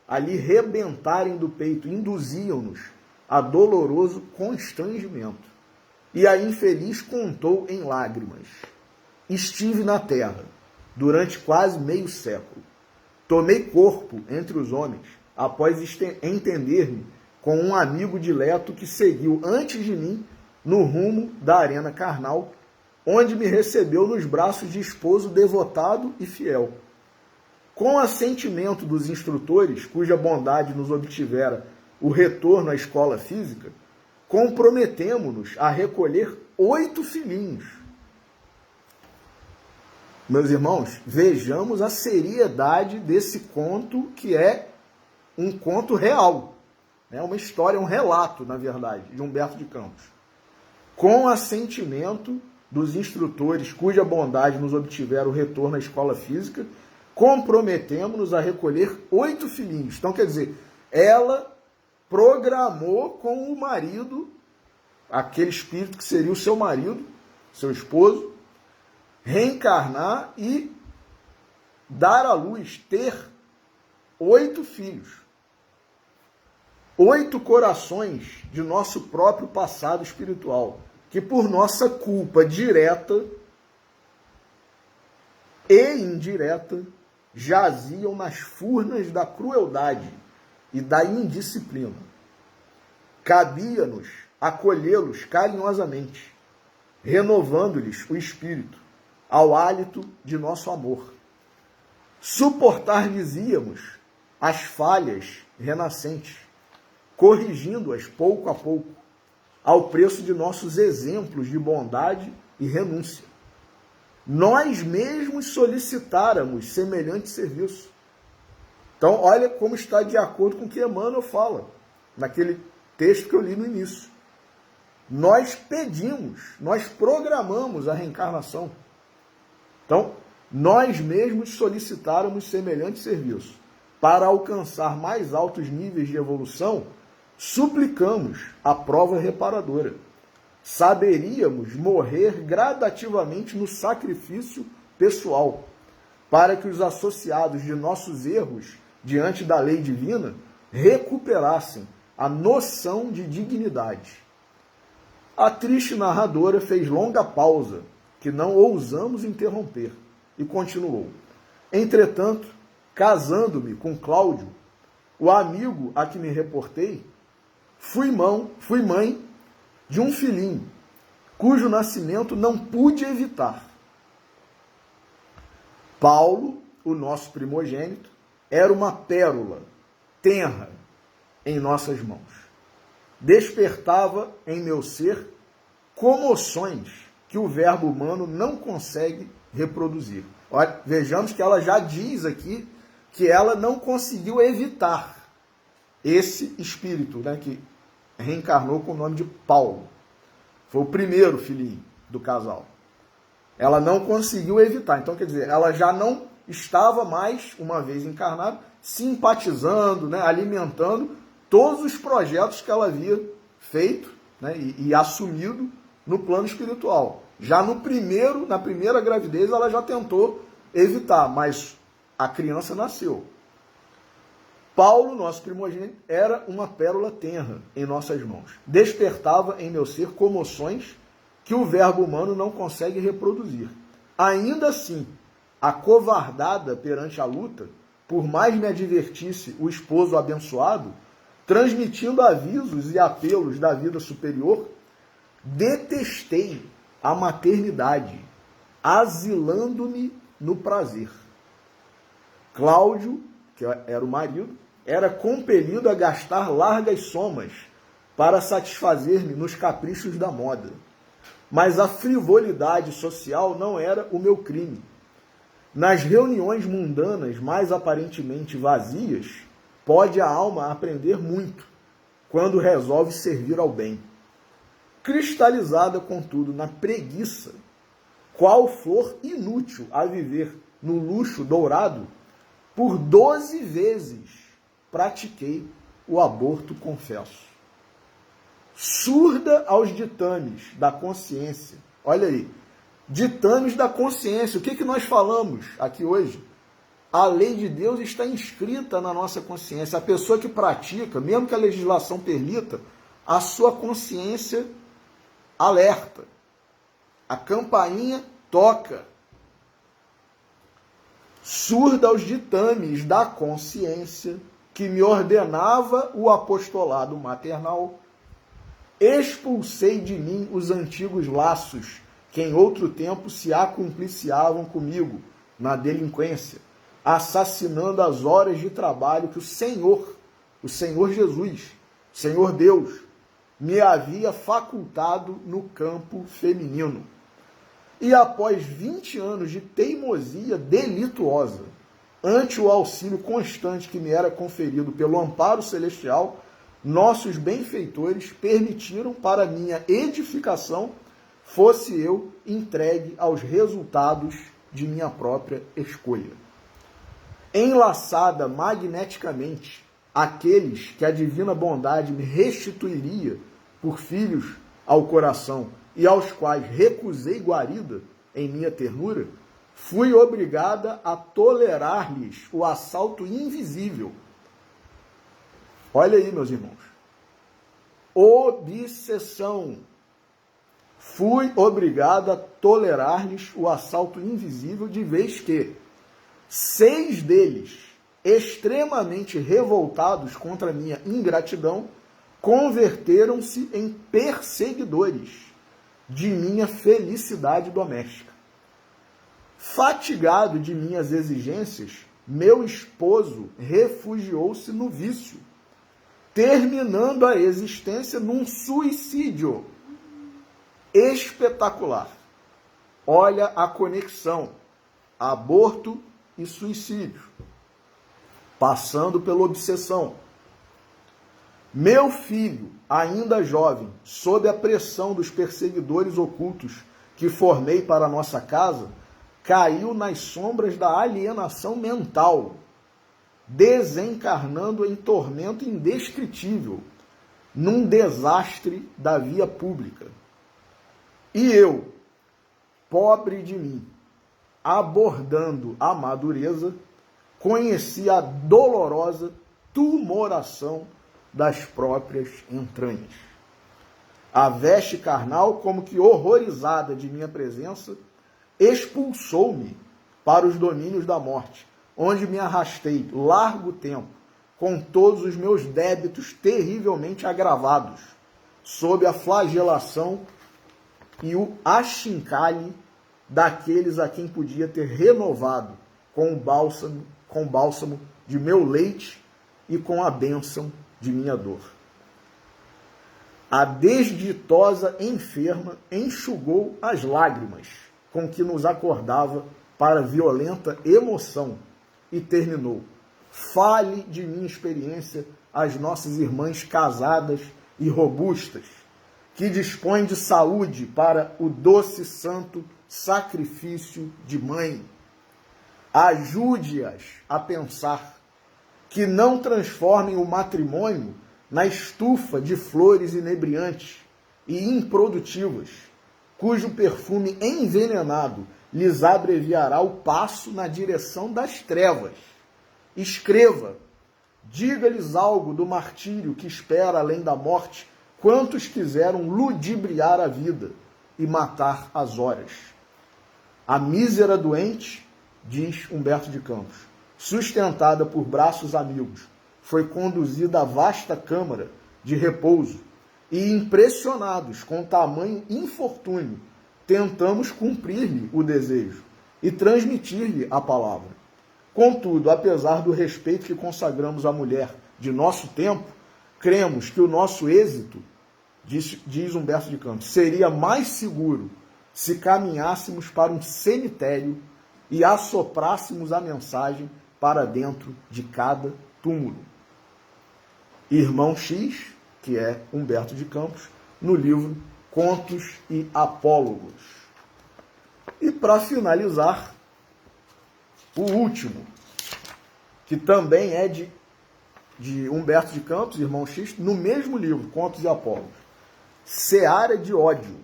ali rebentarem do peito induziam-nos a doloroso constrangimento. E a infeliz contou em lágrimas: estive na terra durante quase meio século. Tomei corpo entre os homens após entender-me com um amigo dileto que seguiu antes de mim no rumo da arena carnal, onde me recebeu nos braços de esposo devotado e fiel. Com assentimento dos instrutores, cuja bondade nos obtivera o retorno à escola física, comprometemo-nos a recolher 8 filhinhos. Meus irmãos, vejamos a seriedade desse conto, que é um conto real. É uma história, um relato, na verdade, de Humberto de Campos. Com assentimento dos instrutores, cuja bondade nos obtivera o retorno à escola física, comprometemos-nos a recolher 8 filhinhos. Então, quer dizer, ela programou com o marido, aquele espírito que seria o seu marido, seu esposo, reencarnar e dar à luz, ter 8 filhos. 8 corações de nosso próprio passado espiritual, que por nossa culpa direta e indireta jaziam nas furnas da crueldade e da indisciplina. Cabia-nos acolhê-los carinhosamente, renovando-lhes o espírito ao hálito de nosso amor. Suportar-lhes-íamos as falhas renascentes, corrigindo-as pouco a pouco, ao preço de nossos exemplos de bondade e renúncia. Nós mesmos solicitáramos semelhante serviço. Então, olha como está de acordo com o que Emmanuel fala, naquele texto que eu li no início. Nós pedimos, nós programamos a reencarnação. Então, nós mesmos solicitáramos semelhante serviço. Para alcançar mais altos níveis de evolução, suplicamos a prova reparadora. Saberíamos morrer gradativamente no sacrifício pessoal, para que os associados de nossos erros diante da lei divina recuperassem a noção de dignidade. A triste narradora fez longa pausa, que não ousamos interromper, e continuou. Entretanto, casando-me com Cláudio, o amigo a que me reportei, fui mãe de um filhinho, cujo nascimento não pude evitar. Paulo, o nosso primogênito, era uma pérola tenra em nossas mãos. Despertava em meu ser comoções que o verbo humano não consegue reproduzir. Olha, vejamos que ela já diz aqui que ela não conseguiu evitar esse espírito, né, que reencarnou com o nome de Paulo. Foi o primeiro filhinho do casal. Ela não conseguiu evitar. Então, quer dizer, ela já não estava mais, uma vez encarnada, simpatizando, né, alimentando todos os projetos que ela havia feito, né, e assumido no plano espiritual. Já na primeira gravidez, ela já tentou evitar, mas a criança nasceu. Paulo, nosso primogênito, era uma pérola tenra em nossas mãos. Despertava em meu ser comoções que o verbo humano não consegue reproduzir. Ainda assim, acovardada perante a luta, por mais me advertisse o esposo abençoado, transmitindo avisos e apelos da vida superior, detestei a maternidade, asilando-me no prazer. Cláudio, que era o marido, era compelido a gastar largas somas para satisfazer-me nos caprichos da moda. Mas a frivolidade social não era o meu crime. Nas reuniões mundanas mais aparentemente vazias, pode a alma aprender muito quando resolve servir ao bem. Cristalizada, contudo, na preguiça, qual flor inútil a viver no luxo dourado, por 12 vezes pratiquei o aborto confesso. Surda aos ditames da consciência. Olha aí, ditames da consciência. O que nós falamos aqui hoje? A lei de Deus está inscrita na nossa consciência. A pessoa que pratica, mesmo que a legislação permita, a sua consciência alerta. A campainha toca. Surda aos ditames da consciência que me ordenava o apostolado maternal, expulsei de mim os antigos laços que em outro tempo se acumpliciavam comigo na delinquência, assassinando as horas de trabalho que o Senhor Jesus, Senhor Deus, me havia facultado no campo feminino. E após 20 anos de teimosia delituosa, ante o auxílio constante que me era conferido pelo amparo celestial, nossos benfeitores permitiram para minha edificação fosse eu entregue aos resultados de minha própria escolha. Enlaçada magneticamente àqueles que a divina bondade me restituiria por filhos ao coração e aos quais recusei guarida em minha ternura, fui obrigada a tolerar-lhes o assalto invisível. Olha aí, meus irmãos. Obsessão. Fui obrigada a tolerar-lhes o assalto invisível, de vez que 6 deles, extremamente revoltados contra a minha ingratidão, converteram-se em perseguidores de minha felicidade doméstica. Fatigado de minhas exigências, meu esposo refugiou-se no vício, terminando a existência num suicídio espetacular. Olha a conexão, aborto e suicídio, passando pela obsessão. Meu filho, ainda jovem, sob a pressão dos perseguidores ocultos que formei para a nossa casa, caiu nas sombras da alienação mental, desencarnando em tormento indescritível, num desastre da via pública. E eu, pobre de mim, abordando a madureza, conheci a dolorosa tumoração das próprias entranhas. A veste carnal, como que horrorizada de minha presença, expulsou-me para os domínios da morte, onde me arrastei largo tempo, com todos os meus débitos terrivelmente agravados, sob a flagelação e o achincalhe daqueles a quem podia ter renovado com o bálsamo de meu leite e com a bênção de minha dor. A desditosa enferma enxugou as lágrimas com que nos acordava para violenta emoção e terminou: fale de minha experiência às nossas irmãs casadas e robustas, que dispõem de saúde para o doce santo sacrifício de mãe. Ajude-as a pensar que não transformem o matrimônio na estufa de flores inebriantes e improdutivas, cujo perfume envenenado lhes abreviará o passo na direção das trevas. Escreva, diga-lhes algo do martírio que espera além da morte quantos quiseram ludibriar a vida e matar as horas. A mísera doente, diz Humberto de Campos, sustentada por braços amigos, foi conduzida à vasta câmara de repouso e, impressionados com tamanho infortúnio, tentamos cumprir-lhe o desejo e transmitir-lhe a palavra. Contudo, apesar do respeito que consagramos à mulher de nosso tempo, cremos que o nosso êxito, diz Humberto de Campos, seria mais seguro se caminhássemos para um cemitério e assoprássemos a mensagem para dentro de cada túmulo. Irmão X, que é Humberto de Campos, no livro Contos e Apólogos. E para finalizar, o último, que também é de Humberto de Campos, Irmão X, no mesmo livro, Contos e Apólogos. Seara de ódio.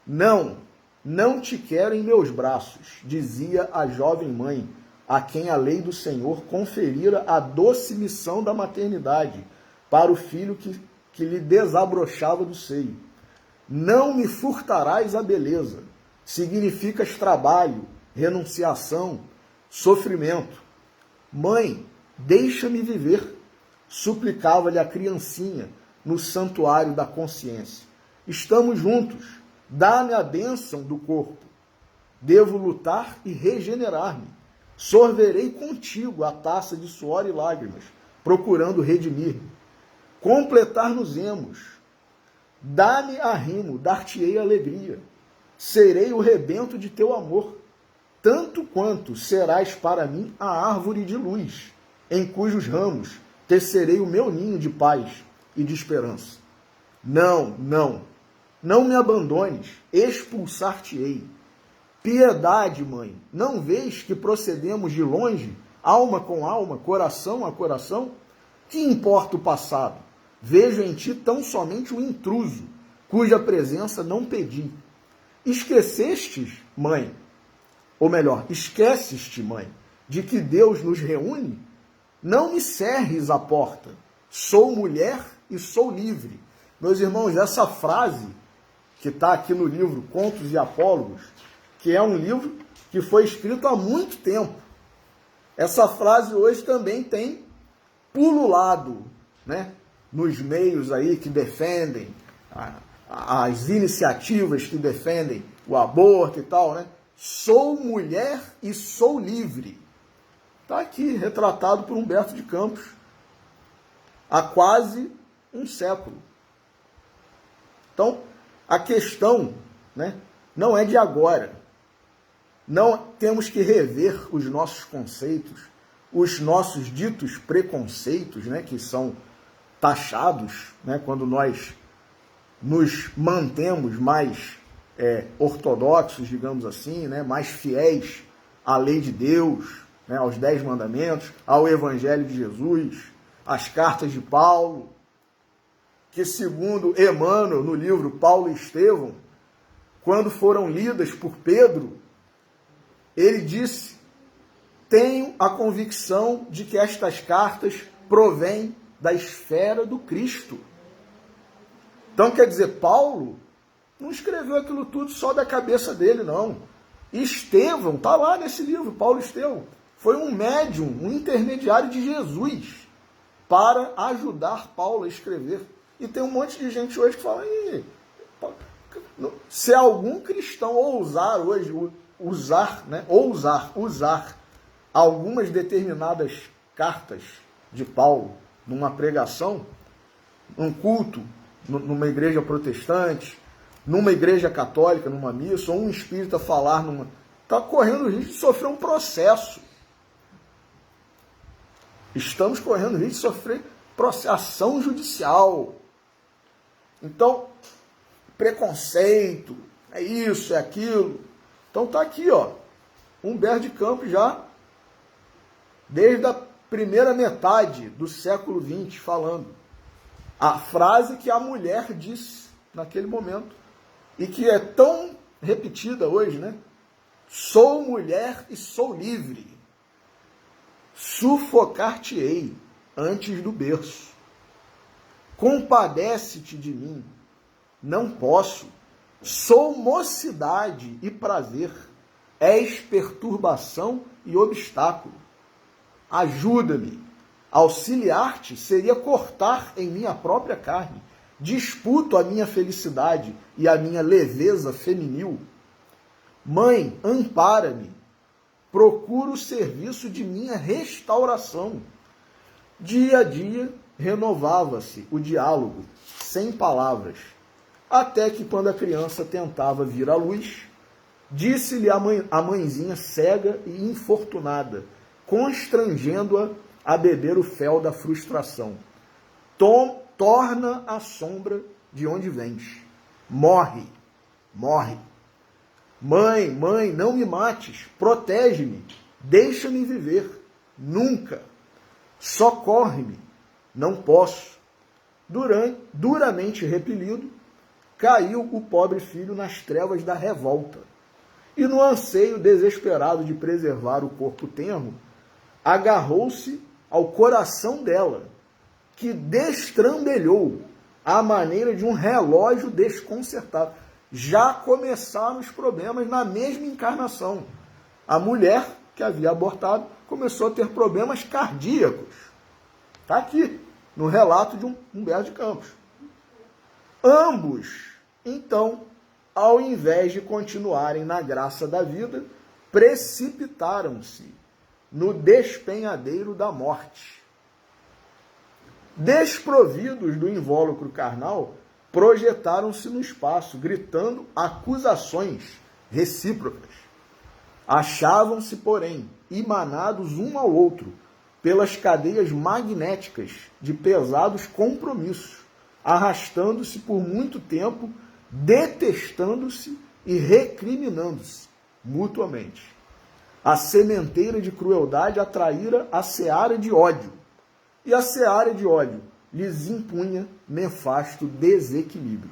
Não te quero em meus braços, dizia a jovem mãe, a quem a lei do Senhor conferira a doce missão da maternidade para o filho que lhe desabrochava do seio. Não me furtarás a beleza. Significas trabalho, renunciação, sofrimento. Mãe, deixa-me viver, suplicava-lhe a criancinha no santuário da consciência. Estamos juntos, dá-me a bênção do corpo. Devo lutar e regenerar-me. Sorverei contigo a taça de suor e lágrimas, procurando redimir-me. Completar-nos-emos. Dá-me arrimo, dar-te-ei alegria. Serei o rebento de teu amor, tanto quanto serás para mim a árvore de luz, em cujos ramos tecerei o meu ninho de paz e de esperança. Não me abandones, expulsar-te-ei. Piedade, mãe, não vês que procedemos de longe, alma com alma, coração a coração? Que importa o passado? Vejo em ti tão somente um intruso, cuja presença não pedi. Esquecestes, mãe, ou melhor, esqueces-te, mãe, de que Deus nos reúne? Não me cerres a porta. Sou mulher e sou livre. Meus irmãos, essa frase que está aqui no livro Contos e Apólogos, que é um livro que foi escrito há muito tempo. Essa frase hoje também tem pululado, né, nos meios aí que defendem as iniciativas que defendem o aborto e tal, né? Sou mulher e sou livre. Está aqui, retratado por Humberto de Campos, há quase um século. Então, a questão, né, não é de agora. Não temos que rever os nossos conceitos, os nossos ditos preconceitos, né, que são taxados, né, quando nós nos mantemos mais ortodoxos, digamos assim, né, mais fiéis à lei de Deus, né, aos 10 mandamentos, ao Evangelho de Jesus, às cartas de Paulo, que segundo Emmanuel, no livro Paulo e Estevão, quando foram lidas por Pedro, ele disse: tenho a convicção de que estas cartas provêm da esfera do Cristo. Então, quer dizer, Paulo não escreveu aquilo tudo só da cabeça dele, não. Estevão, está lá nesse livro, Paulo e Estevão, foi um médium, um intermediário de Jesus para ajudar Paulo a escrever. E tem um monte de gente hoje que fala, se algum cristão ousar hoje usar algumas determinadas cartas de Paulo numa pregação, num culto, numa igreja protestante, numa igreja católica, numa missa, ou um espírita falar está correndo o risco de sofrer um processo. Estamos correndo o risco de sofrer ação judicial. Então, preconceito, é isso, é aquilo. Então tá aqui, ó, Humberto de Campos já, desde a primeira metade do século XX, falando. A frase que a mulher disse naquele momento, e que é tão repetida hoje, né? Sou mulher e sou livre. Sufocar-te-ei antes do berço. Compadece-te de mim. Não posso. Sou mocidade e prazer. És perturbação e obstáculo. Ajuda-me. Auxiliar-te seria cortar em minha própria carne. Disputo a minha felicidade e a minha leveza feminil. Mãe, ampara-me. Procuro o serviço de minha restauração. Dia a dia renovava-se o diálogo, sem palavras, até que quando a criança tentava vir à luz, disse-lhe a mãezinha cega e infortunada, constrangendo-a a beber o fel da frustração. Torna a sombra de onde vens. Morre, morre. Mãe, mãe, não me mates, protege-me, deixa-me viver. Nunca. Socorre-me, não posso. Duramente repelido, caiu o pobre filho nas trevas da revolta. E no anseio desesperado de preservar o corpo tenro, agarrou-se ao coração dela, que destrambelhou à maneira de um relógio desconcertado. Já começaram os problemas na mesma encarnação. A mulher que havia abortado começou a ter problemas cardíacos. Está aqui, no relato de Humberto de Campos. Ambos, então, ao invés de continuarem na graça da vida, precipitaram-se no despenhadeiro da morte. Desprovidos do invólucro carnal, projetaram-se no espaço, gritando acusações recíprocas. Achavam-se, porém, emanados um ao outro pelas cadeias magnéticas de pesados compromissos, arrastando-se por muito tempo, detestando-se e recriminando-se mutuamente. A sementeira de crueldade atraíra a seara de ódio, e a seara de ódio lhes impunha nefasto desequilíbrio.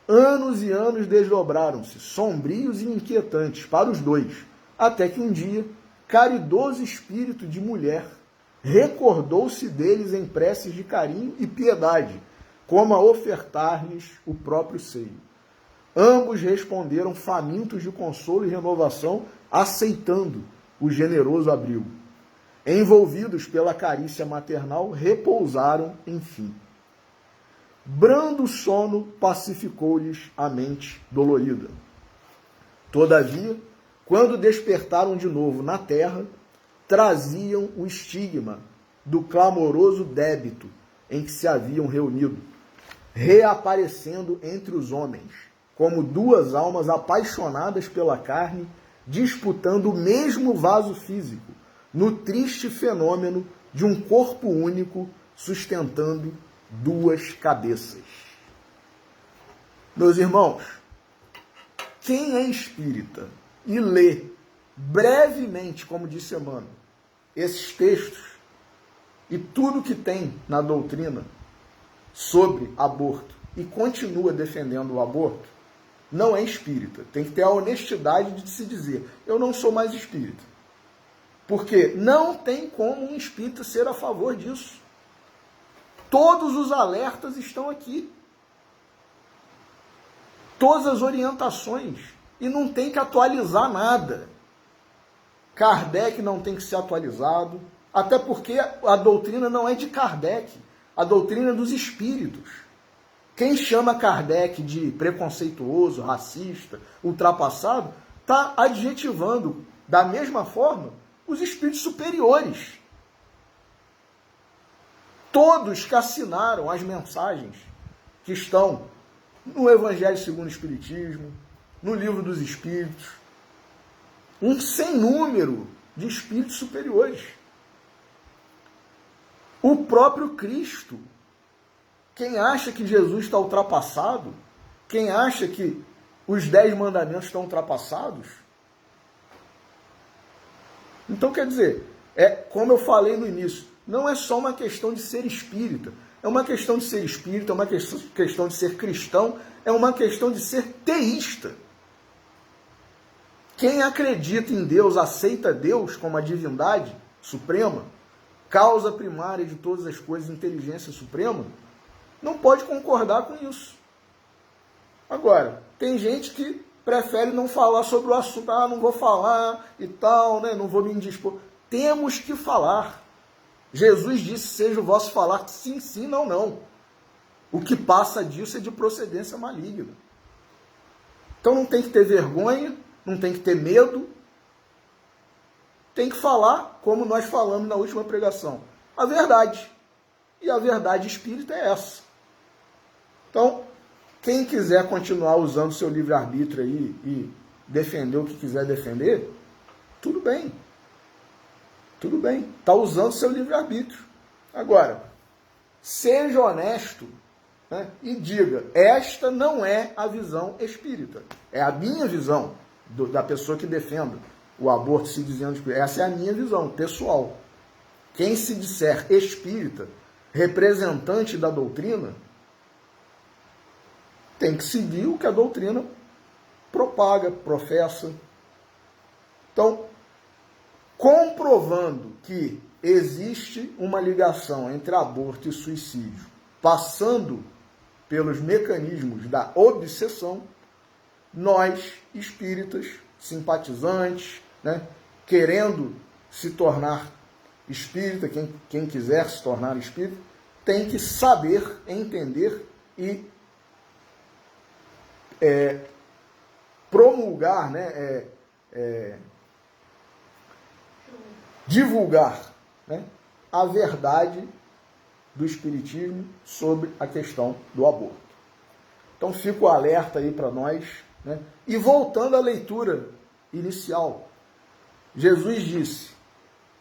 Anos e anos desdobraram-se, sombrios e inquietantes para os dois, até que um dia, caridoso espírito de mulher recordou-se deles em preces de carinho e piedade, como a ofertar-lhes o próprio seio. Ambos responderam famintos de consolo e renovação, aceitando o generoso abrigo. Envolvidos pela carícia maternal, repousaram, enfim. Brando sono pacificou-lhes a mente dolorida. Todavia, quando despertaram de novo na terra, traziam o estigma do clamoroso débito em que se haviam reunido, reaparecendo entre os homens, como duas almas apaixonadas pela carne, disputando o mesmo vaso físico, no triste fenômeno de um corpo único sustentando duas cabeças. Meus irmãos, quem é espírita e lê brevemente, como disse Emmanuel, esses textos e tudo que tem na doutrina sobre aborto e continua defendendo o aborto, não é espírita. Tem que ter a honestidade de se dizer, eu não sou mais espírita. Porque não tem como um espírita ser a favor disso. Todos os alertas estão aqui. Todas as orientações. E não tem que atualizar nada. Kardec não tem que ser atualizado. Até porque a doutrina não é de Kardec. A doutrina é dos espíritos. Quem chama Kardec de preconceituoso, racista, ultrapassado, está adjetivando da mesma forma os espíritos superiores. Todos que assinaram as mensagens que estão no Evangelho segundo o Espiritismo, no Livro dos Espíritos, um sem número de espíritos superiores. O próprio Cristo, quem acha que Jesus está ultrapassado, quem acha que os 10 mandamentos estão ultrapassados? Então, quer dizer, como eu falei no início, não é só uma questão de ser espírita, é uma questão de ser espírita, é uma questão de ser cristão, é uma questão de ser teísta. Quem acredita em Deus, aceita Deus como a divindade suprema, causa primária de todas as coisas, inteligência suprema, não pode concordar com isso. Agora, tem gente que prefere não falar sobre o assunto, não vou falar e tal, né? Não vou me indispor. Temos que falar. Jesus disse, seja o vosso falar sim, sim, não, não. O que passa disso é de procedência maligna. Então não tem que ter vergonha, não tem que ter medo, tem que falar como nós falamos na última pregação. A verdade. E a verdade espírita é essa. Então, quem quiser continuar usando seu livre-arbítrio aí e defender o que quiser defender, tudo bem. Tudo bem. Está usando seu livre-arbítrio. Agora, seja honesto, né, e diga, esta não é a visão espírita. É a minha visão da pessoa que defende o aborto se dizendo espírita. Essa é a minha visão pessoal. Quem se disser espírita, representante da doutrina, tem que seguir o que a doutrina propaga, professa. Então, comprovando que existe uma ligação entre aborto e suicídio, passando pelos mecanismos da obsessão, nós, espíritas, simpatizantes, né, querendo se tornar espírita, quem quiser se tornar espírita, tem que saber, entender e promulgar, né, divulgar, né, a verdade do espiritismo sobre a questão do aborto. Então fica o alerta aí para nós, né? E voltando à leitura inicial, Jesus disse,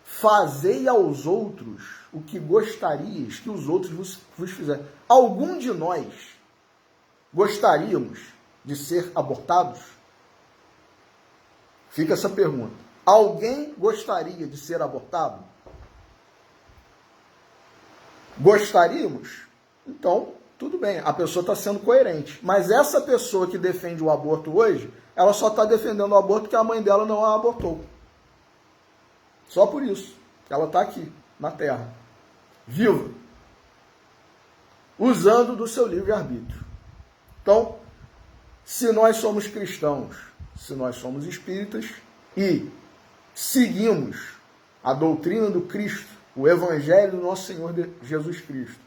fazei aos outros o que gostarias que os outros vos fizessem. Algum de nós gostaríamos de ser abortados? Fica essa pergunta. Alguém gostaria de ser abortado? Gostaríamos? Então, tudo bem, a pessoa está sendo coerente. Mas essa pessoa que defende o aborto hoje, ela só está defendendo o aborto porque a mãe dela não a abortou. Só por isso. Ela está aqui, na Terra, viva, usando do seu livre-arbítrio. Então, se nós somos cristãos, se nós somos espíritas e seguimos a doutrina do Cristo, o Evangelho do nosso Senhor Jesus Cristo,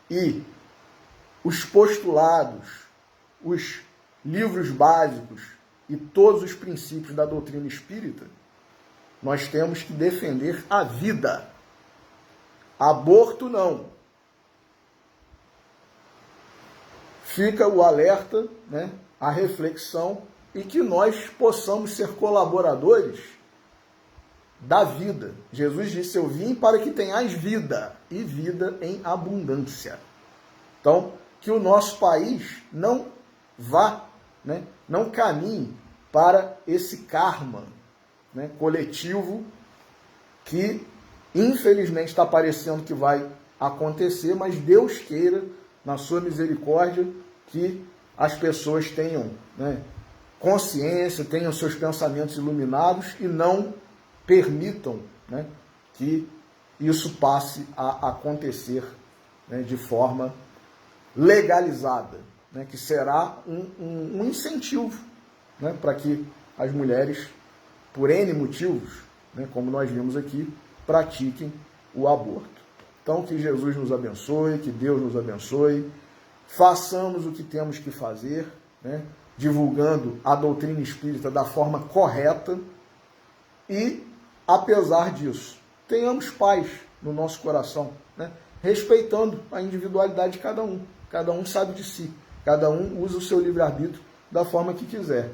e os postulados, os livros básicos e todos os princípios da doutrina espírita, nós temos que defender a vida. Aborto não. Fica o alerta, né, a reflexão, e que nós possamos ser colaboradores da vida. Jesus disse, eu vim para que tenhais vida, e vida em abundância. Então, que o nosso país não vá, né, não caminhe para esse karma, né, coletivo que, infelizmente, está parecendo que vai acontecer, mas Deus queira, na sua misericórdia, que as pessoas tenham, né, consciência, tenham seus pensamentos iluminados e não permitam, né, que isso passe a acontecer, né, de forma legalizada, né, que será um incentivo, né, para que as mulheres, por N motivos, né, como nós vimos aqui, pratiquem o aborto. Então, que Jesus nos abençoe, que Deus nos abençoe, façamos o que temos que fazer, né, divulgando a doutrina espírita da forma correta e, apesar disso, tenhamos paz no nosso coração, né, respeitando a individualidade de cada um. Cada um sabe de si, cada um usa o seu livre-arbítrio da forma que quiser.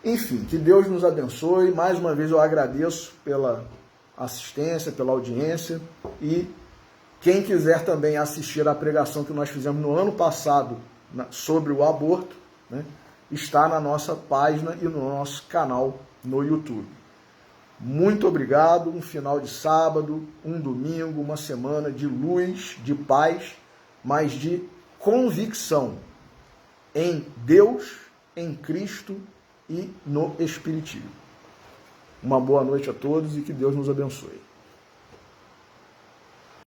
Enfim, que Deus nos abençoe. Mais uma vez eu agradeço pela assistência, pela audiência, e quem quiser também assistir à pregação que nós fizemos no ano passado sobre o aborto, né, está na nossa página e no nosso canal no YouTube. Muito obrigado, um final de sábado, um domingo, uma semana de luz, de paz, mas de convicção em Deus, em Cristo e no Espiritismo. Uma boa noite a todos e que Deus nos abençoe.